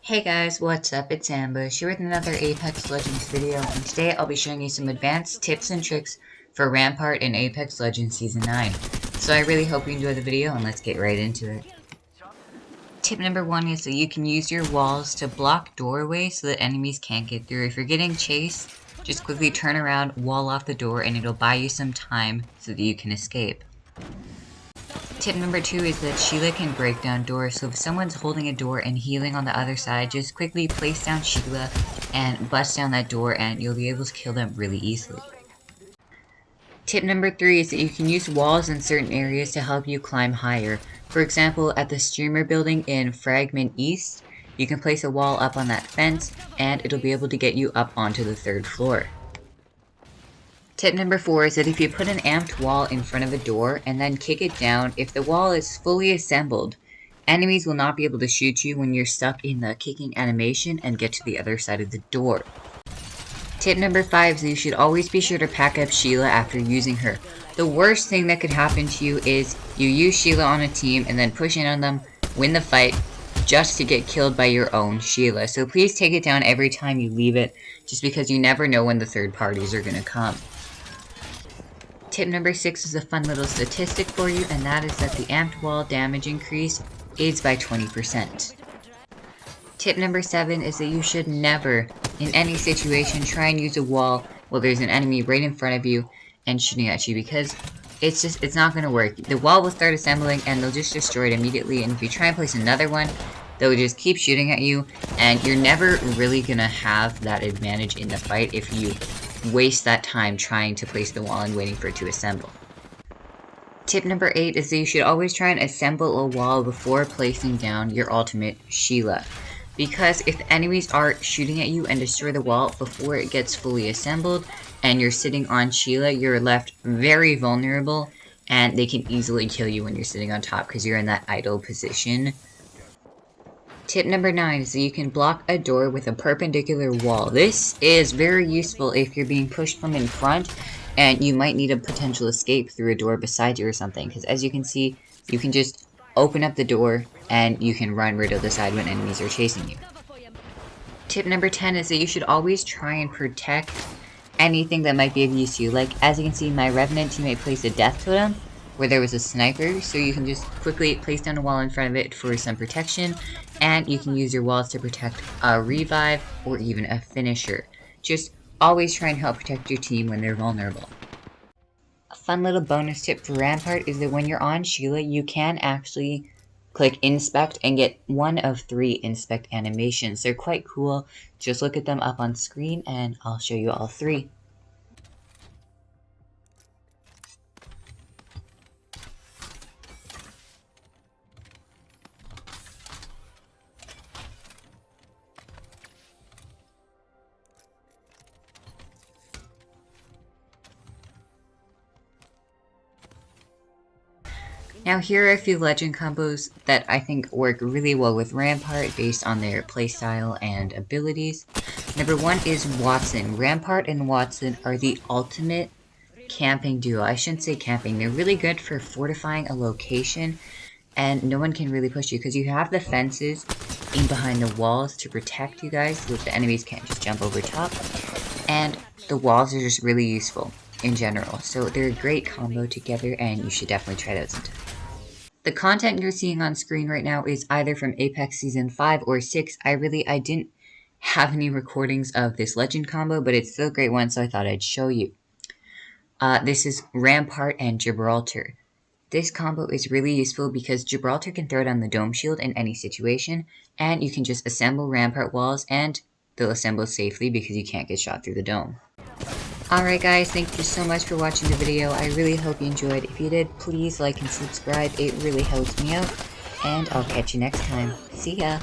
Hey guys, what's up? It's Ambush here with another Apex Legends video, and today I'll be showing you some advanced tips and tricks for Rampart in Apex Legends Season 9. So I really hope you enjoy the video, and let's get right into it. Tip number 1 is that you can use your walls to block doorways so that enemies can't get through. If you're getting chased, just quickly turn around, wall off the door, and it'll buy you some time so that you can escape. Tip number 2 is that Sheila can break down doors, so if someone's holding a door and healing on the other side, just quickly place down Sheila and bust down that door and you'll be able to kill them really easily. Tip number 3 is that you can use walls in certain areas to help you climb higher. For example, at the streamer building in Fragment East, you can place a wall up on that fence and it'll be able to get you up onto the 3rd floor. Tip number 4 is that if you put an amped wall in front of a door and then kick it down, if the wall is fully assembled, enemies will not be able to shoot you when you're stuck in the kicking animation and get to the other side of the door. Tip number 5 is that you should always be sure to pack up Sheila after using her. The worst thing that could happen to you is you use Sheila on a team and then push in on them, win the fight, just to get killed by your own Sheila. So please take it down every time you leave it, just because you never know when the third parties are going to come. Tip number 6 is a fun little statistic for you, and that is that the amped wall damage increase is by 20%. Tip number 7 is that you should never, in any situation, try and use a wall while there's an enemy right in front of you and shooting at you, because it's not going to work. The wall will start assembling and they'll just destroy it immediately, and if you try and place another one, they'll just keep shooting at you, and you're never really going to have that advantage in the fight if you waste that time trying to place the wall and waiting for it to assemble. Tip number 8 is that you should always try and assemble a wall before placing down your ultimate Sheila. Because if the enemies are shooting at you and destroy the wall before it gets fully assembled and you're sitting on Sheila, you're left very vulnerable and they can easily kill you when you're sitting on top because you're in that idle position. Tip number 9 is that you can block a door with a perpendicular wall. This is very useful if you're being pushed from in front and you might need a potential escape through a door beside you or something, because as you can see, you can just open up the door and you can run right to the side when enemies are chasing you. Tip number 10 is that you should always try and protect anything that might be of use to you. Like, as you can see, my Revenant teammate placed a death totem where there was a sniper, so you can just quickly place down a wall in front of it for some protection, and you can use your walls to protect a revive or even a finisher. Just always try and help protect your team when they're vulnerable. A fun little bonus tip for Rampart is that when you're on Sheila, you can actually click inspect and get one of 3 inspect animations. They're quite cool. Just look at them up on screen and I'll show you all 3. Now here are a few legend combos that I think work really well with Rampart based on their playstyle and abilities. Number 1 is Watson. Rampart and Watson are the ultimate camping duo. I shouldn't say camping, they're really good for fortifying a location and no one can really push you because you have the fences in behind the walls to protect you guys so that the enemies can't just jump over top, and the walls are just really useful in general, so they're a great combo together and you should definitely try it out sometime. The content you're seeing on screen right now is either from Apex Season 5 or 6. I didn't have any recordings of this legend combo, but it's still a great one, so I thought I'd show you. This is Rampart and Gibraltar. This combo is really useful because Gibraltar can throw down the dome shield in any situation, and you can just assemble Rampart walls and they'll assemble safely because you can't get shot through the dome. Alright guys, thank you so much for watching the video. I really hope you enjoyed. If you did, please like and subscribe. It really helps me out. And I'll catch you next time. See ya!